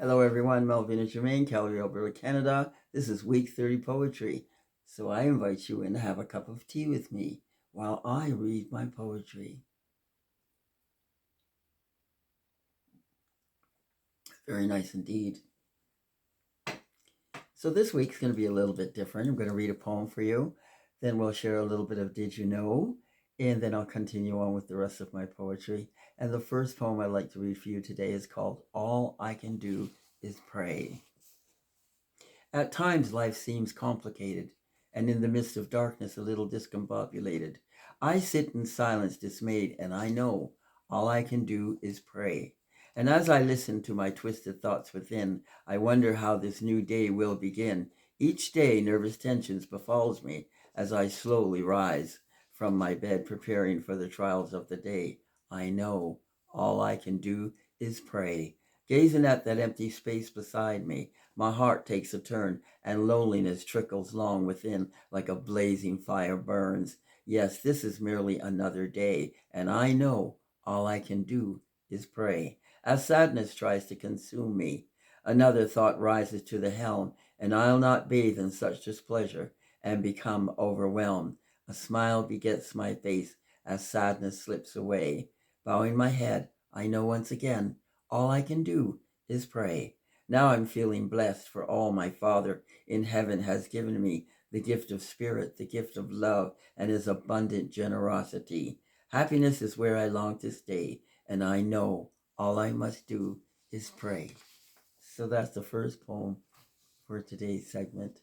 Hello everyone, Melvina Germain, Calgary, Alberta, Canada. This is week 30 poetry. So I invite you in to have a cup of tea with me while I read my poetry. Very nice indeed. So this week's going to be a little bit different. I'm going to read a poem for you. Then we'll share a little bit of Did You Know? And then I'll continue on with the rest of my poetry. And the first poem I'd like to read for you today is called All I Can Do Is Pray. At times life seems complicated, and in the midst of darkness a little discombobulated. I sit in silence dismayed, and I know all I can do is pray. And as I listen to my twisted thoughts within, I wonder how this new day will begin. Each day nervous tensions befalls me as I slowly rise from my bed preparing for the trials of the day. I know all I can do is pray. Gazing at that empty space beside me, my heart takes a turn, and loneliness trickles long within like a blazing fire burns. Yes, this is merely another day, and I know all I can do is pray. As sadness tries to consume me, another thought rises to the helm, and I'll not bathe in such displeasure and become overwhelmed. A smile begets my face as sadness slips away. Bowing my head, I know once again all I can do is pray. Now I'm feeling blessed for all my Father in heaven has given me, the gift of spirit, the gift of love, and his abundant generosity. Happiness is where I long to stay, and I know all I must do is pray. So that's the first poem for today's segment.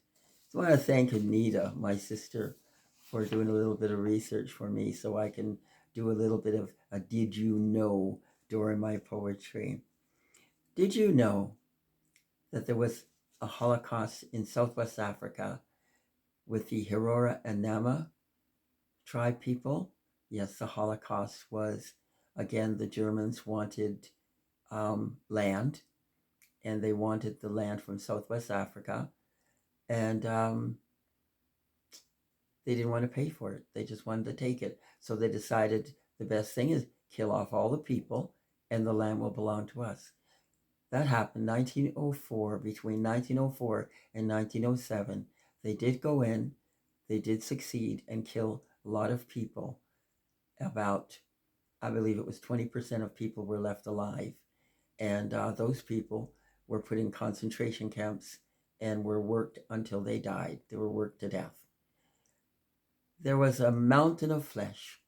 So I want to thank Anita, my sister, for doing a little bit of research for me so I can do a little bit of a did you know during my poetry. Did you know that there was a Holocaust in Southwest Africa with the Herero and Nama tribe people? Yes, the Holocaust was, again, the Germans wanted land, and they wanted the land from Southwest Africa, and they didn't want to pay for it. They just wanted to take it. So they decided the best thing is kill off all the people, and the land will belong to us. That happened 1904, between 1904 and 1907. They did go in, they did succeed and kill a lot of people. About, I believe it was 20% of people were left alive. And those people were put in concentration camps and were worked until they died. They were worked to death. There was a mountain of flesh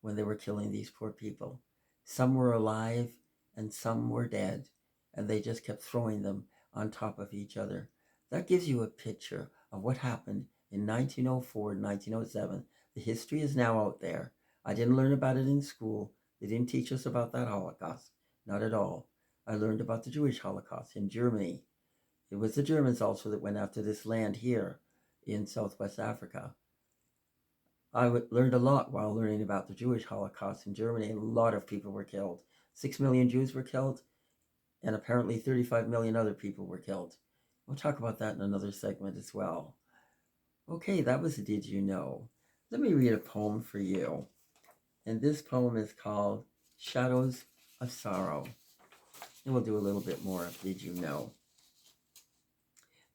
when they were killing these poor people. Some were alive and some were dead, and they just kept throwing them on top of each other. That gives you a picture of what happened in 1904 and 1907. The history is now out there. I didn't learn about it in school. They didn't teach us about that Holocaust. Not at all. I learned about the Jewish Holocaust in Germany. It was the Germans also that went after this land here in Southwest Africa. I learned a lot while learning about the Jewish Holocaust in Germany. A lot of people were killed. 6 million Jews were killed, and apparently 35 million other people were killed. We'll talk about that in another segment as well. Okay, that was Did You Know? Let me read a poem for you. And this poem is called Shadows of Sorrow. And we'll do a little bit more of Did You Know?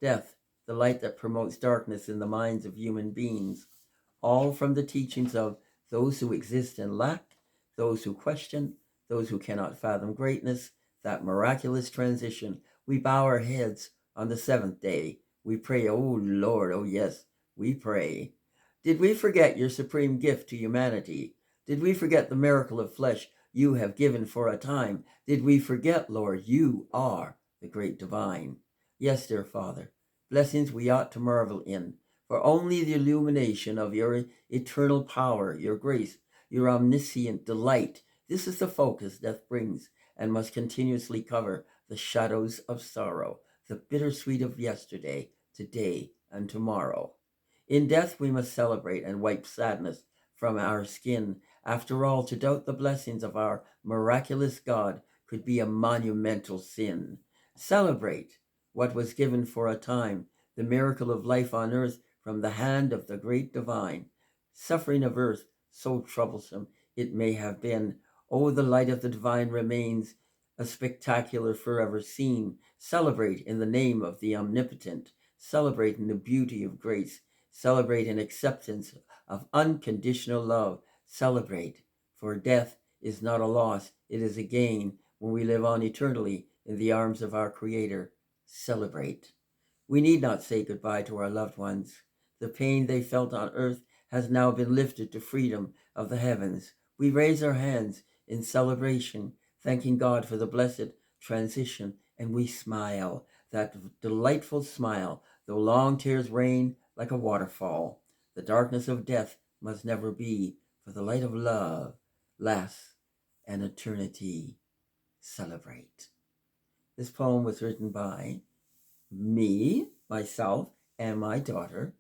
Death, the light that promotes darkness in the minds of human beings, all from the teachings of those who exist in lack, those who question, those who cannot fathom greatness, that miraculous transition. We bow our heads on the seventh day. We pray, oh Lord, oh yes, we pray. Did we forget your supreme gift to humanity? Did we forget the miracle of flesh you have given for a time? Did we forget, Lord, you are the great divine? Yes, dear Father, blessings we ought to marvel in, for only the illumination of your eternal power, your grace, your omniscient delight, this is the focus death brings and must continuously cover the shadows of sorrow, the bittersweet of yesterday, today, and tomorrow. In death we must celebrate and wipe sadness from our skin. After all, to doubt the blessings of our miraculous God could be a monumental sin. Celebrate what was given for a time, the miracle of life on earth from the hand of the great divine. Suffering of earth, so troublesome it may have been, oh, the light of the divine remains a spectacular forever scene. Celebrate in the name of the omnipotent. Celebrate in the beauty of grace. Celebrate in acceptance of unconditional love. Celebrate, for death is not a loss, it is a gain when we live on eternally in the arms of our Creator. Celebrate. We need not say goodbye to our loved ones. The pain they felt on earth has now been lifted to freedom of the heavens. We raise our hands in celebration, thanking God for the blessed transition, and we smile, that delightful smile, though long tears rain like a waterfall. The darkness of death must never be, for the light of love lasts an eternity. Celebrate. This poem was written by me, myself, and my daughter,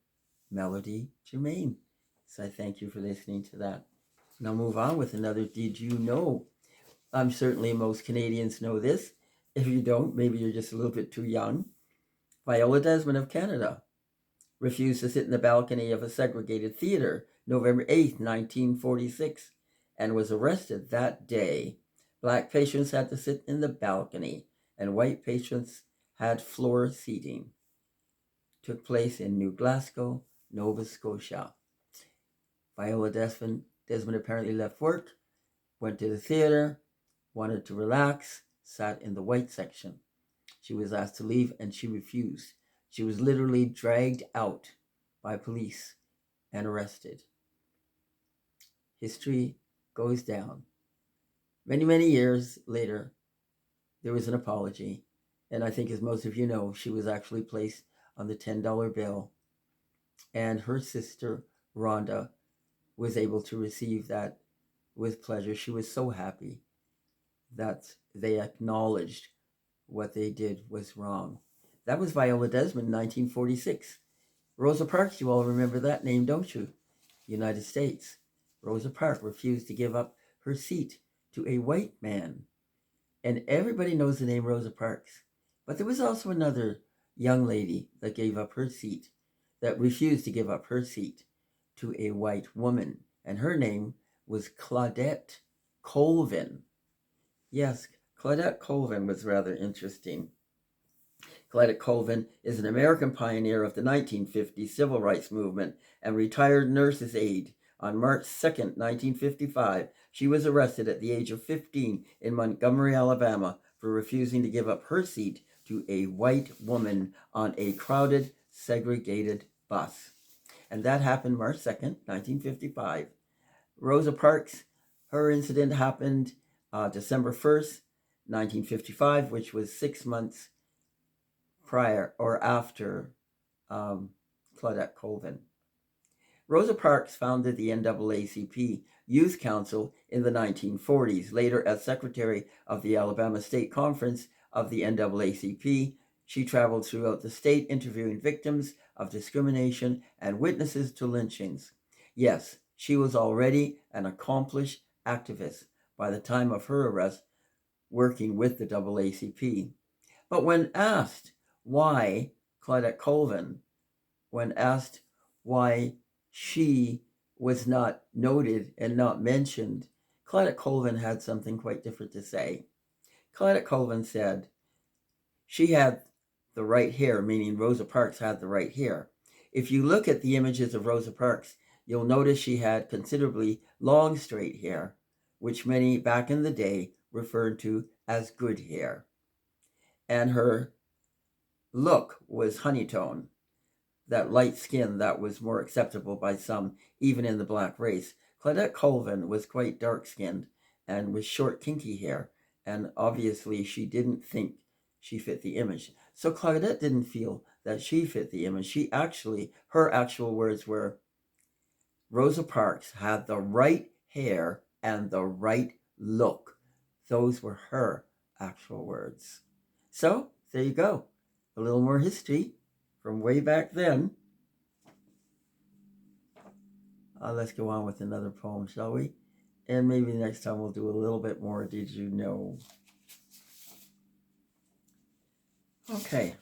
Melvina Germain. So I thank you for listening to that. And I'll move on with another Did You Know? Certainly most Canadians know this. If you don't, maybe you're just a little bit too young. Viola Desmond of Canada refused to sit in the balcony of a segregated theater November 8, 1946, and was arrested that day. Black patients had to sit in the balcony, and white patients had floor seating. Took place in New Glasgow, Nova Scotia. Viola Desmond apparently left work, went to the theater, wanted to relax, sat in the white section. She was asked to leave and she refused. She was literally dragged out by police and arrested. History goes down. Many, many years later, there was an apology. And I think, as most of you know, she was actually placed on the $10 bill. And her sister, Rhonda, was able to receive that with pleasure. She was so happy that they acknowledged what they did was wrong. That was Viola Desmond, 1946. Rosa Parks, you all remember that name, don't you? United States. Rosa Parks refused to give up her seat to a white man. And everybody knows the name Rosa Parks. But there was also another young lady that gave up her seat, that refused to give up her seat to a white woman. And her name was Claudette Colvin. Yes, Claudette Colvin was rather interesting. Claudette Colvin is an American pioneer of the 1950s civil rights movement and retired nurse's aide. On March 2nd, 1955, she was arrested at the age of 15 in Montgomery, Alabama, for refusing to give up her seat to a white woman on a crowded, segregated bus. And that happened March 2nd, 1955. Rosa Parks, her incident happened December 1st, 1955, which was 6 months prior or after Claudette Colvin. Rosa Parks founded the NAACP Youth Council in the 1940s. Later, as secretary of the Alabama State Conference of the NAACP, she traveled throughout the state interviewing victims of discrimination and witnesses to lynchings. Yes, she was already an accomplished activist by the time of her arrest, working with the NAACP. But when asked why Claudette Colvin, when asked why she was not noted and not mentioned, Claudette Colvin had something quite different to say. Claudette Colvin said she had the right hair, meaning Rosa Parks had the right hair. If you look at the images of Rosa Parks, you'll notice she had considerably long, straight hair, which many back in the day referred to as good hair. And her look was honeytone, that light skin that was more acceptable by some, even in the black race. Claudette Colvin was quite dark-skinned and with short, kinky hair, and obviously she didn't think she fit the image. So Claudette didn't feel that she fit the image. Her actual words were, Rosa Parks had the right hair and the right look. Those were her actual words. So there you go. A little more history from way back then. Let's go on with another poem, shall we? And maybe next time we'll do a little bit more Did You Know? Okay.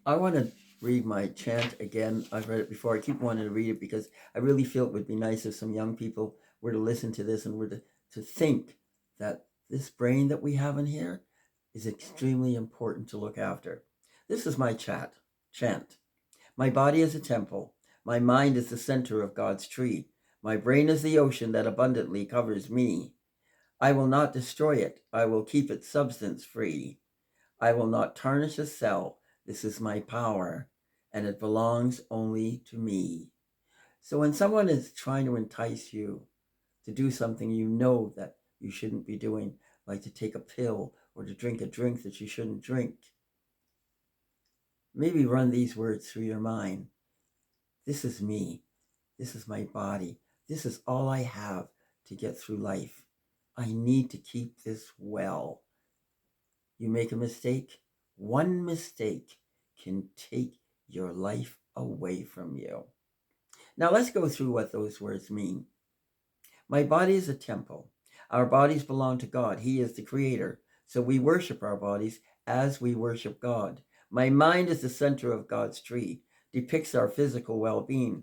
I want to read my chant again. I've read it before. I keep wanting to read it because I really feel it would be nice if some young people were to listen to this and were to think that This brain that we have in here is extremely important to look after. This is my chant. My body is a temple. My mind is the center of God's tree. My brain is the ocean that abundantly covers me. I will not destroy it. I will keep its substance free. I will not tarnish a cell. This is my power, and it belongs only to me. So when someone is trying to entice you to do something you know that you shouldn't be doing, like to take a pill or to drink a drink that you shouldn't drink, maybe run these words through your mind. This is me. This is my body. This is all I have to get through life. I need to keep this well. You make a mistake, one mistake can take your life away from you. Now let's go through what those words mean. My body is a temple. Our bodies belong to God. He is the creator. So we worship our bodies as we worship God. My mind is the center of God's tree, depicts our physical well-being,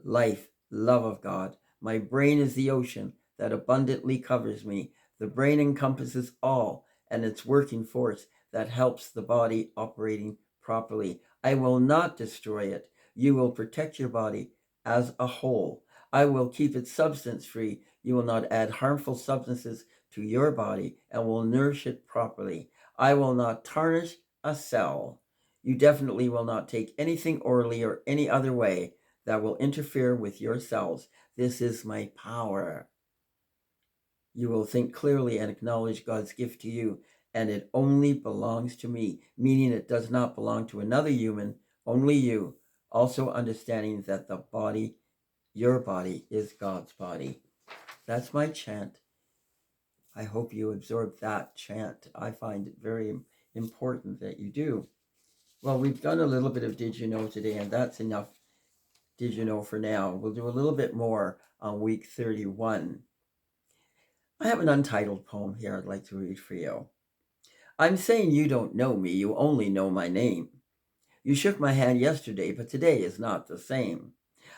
life, love of God. My brain is the ocean that abundantly covers me. The brain encompasses all and its working force that helps the body operating properly. I will not destroy it. You will protect your body as a whole. I will keep it substance free. You will not add harmful substances to your body and will nourish it properly. I will not tarnish a cell. You definitely will not take anything orally or any other way that will interfere with your cells. This is my power. You will think clearly and acknowledge God's gift to you, and it only belongs to me, meaning it does not belong to another human, only you. Also understanding that the body, your body, is God's body. That's my chant. I hope you absorb that chant. I find it very important that you do. Well, we've done a little bit of Did You Know today, and that's enough Did You Know for now. We'll do a little bit more on week 31. I have an untitled poem here I'd like to read for you. I'm saying you don't know me, you only know my name. You shook my hand yesterday, but today is not the same.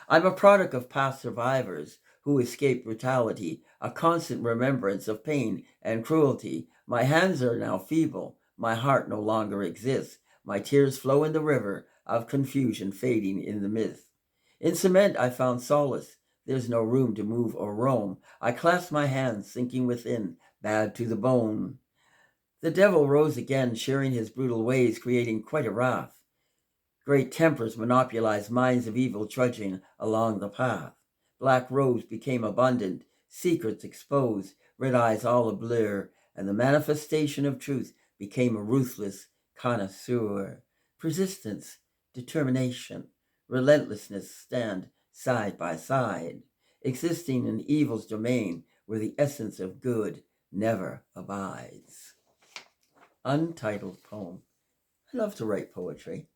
I'm a product of past survivors who escaped brutality, a constant remembrance of pain and cruelty. My hands are now feeble, my heart no longer exists. My tears flow in the river of confusion fading in the mist. In cement I found solace. There's no room to move or roam. I clasp my hands, sinking within, bad to the bone. The devil rose again, sharing his brutal ways, creating quite a wrath. Great tempers monopolized minds of evil trudging along the path. Black robes became abundant, secrets exposed, red eyes all a blur, and the manifestation of truth became a ruthless connoisseur. Persistence, determination, relentlessness stand side by side, existing in evil's domain where the essence of good never abides. Untitled poem. I love to write poetry.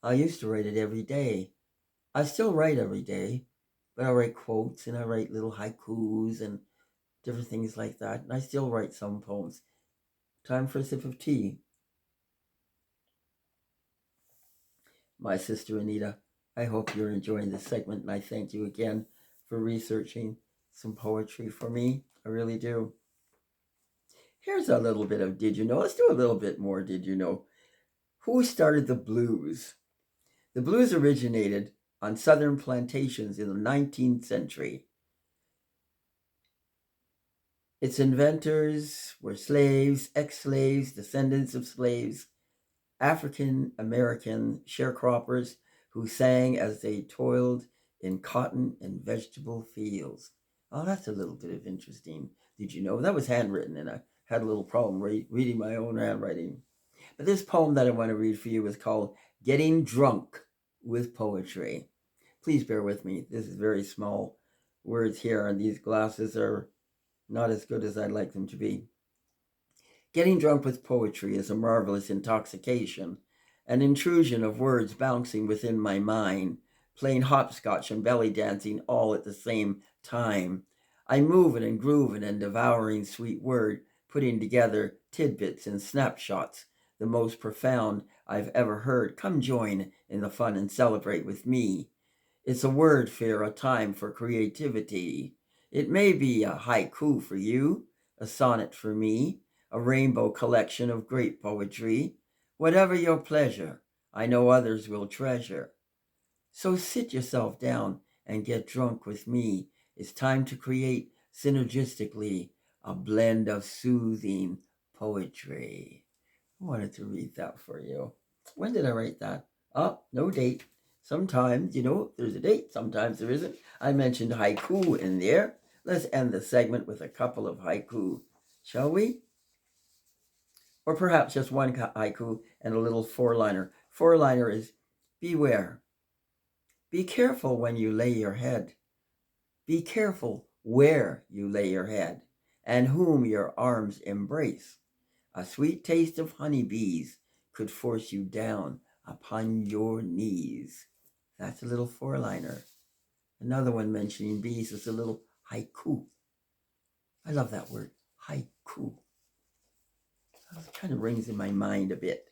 I used to write it every day. I still write every day, but I write quotes and I write little haikus and different things like that. And I still write some poems. Time for a sip of tea. My sister Anita, I hope you're enjoying this segment, and I thank you again for researching some poetry for me. I really do. Here's a little bit of Did You Know? Let's do a little bit more Did You Know? Who started the blues? The blues originated on southern plantations in the 19th century. Its inventors were slaves, ex-slaves, descendants of slaves, African-American sharecroppers who sang as they toiled in cotton and vegetable fields. Oh, that's a little bit of interesting. Did you know? That was handwritten, and I had a little problem reading my own handwriting. But this poem that I want to read for you is called Getting Drunk with Poetry. Please bear with me. This is very small words here, and these glasses are not as good as I'd like them to be. Getting drunk with poetry is a marvelous intoxication, an intrusion of words bouncing within my mind, playing hopscotch and belly dancing all at the same time. I'm moving and grooving and devouring sweet word, putting together tidbits and snapshots, the most profound I've ever heard. Come join in the fun and celebrate with me. It's a word fair, a time for creativity. It may be a haiku for you, a sonnet for me, a rainbow collection of great poetry. Whatever your pleasure, I know others will treasure. So sit yourself down and get drunk with me. It's time to create synergistically a blend of soothing poetry. I wanted to read that for you. When did I write that? Oh, no date. Sometimes, there's a date, sometimes there isn't. I mentioned haiku in there. Let's end the segment with a couple of haiku, shall we? Or perhaps just one haiku and a little four-liner. Four-liner is, beware. Be careful when you lay your head. Be careful where you lay your head and whom your arms embrace. A sweet taste of honeybees could force you down upon your knees. That's a little four-liner. Another one mentioning bees is a little haiku. I love that word, haiku. It kind of rings in my mind a bit.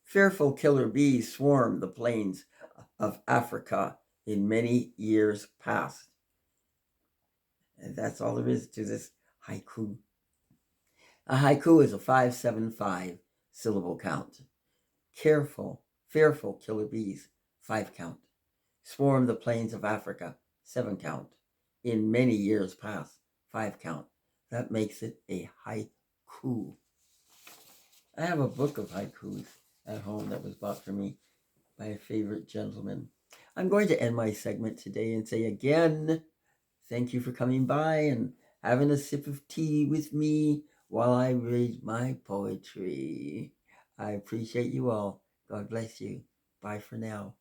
Fearful killer bees swarm the plains of Africa in many years past. And that's all there is to this haiku. A haiku is a 575 syllable count. Careful, fearful killer bees, 5 count. Swarm the plains of Africa, 7 count. In many years past, 5 count. That makes it a haiku. I have a book of haikus at home that was bought for me by a favorite gentleman. I'm going to end my segment today and say again, thank you for coming by and having a sip of tea with me while I read my poetry. I appreciate you all. God bless you. Bye for now.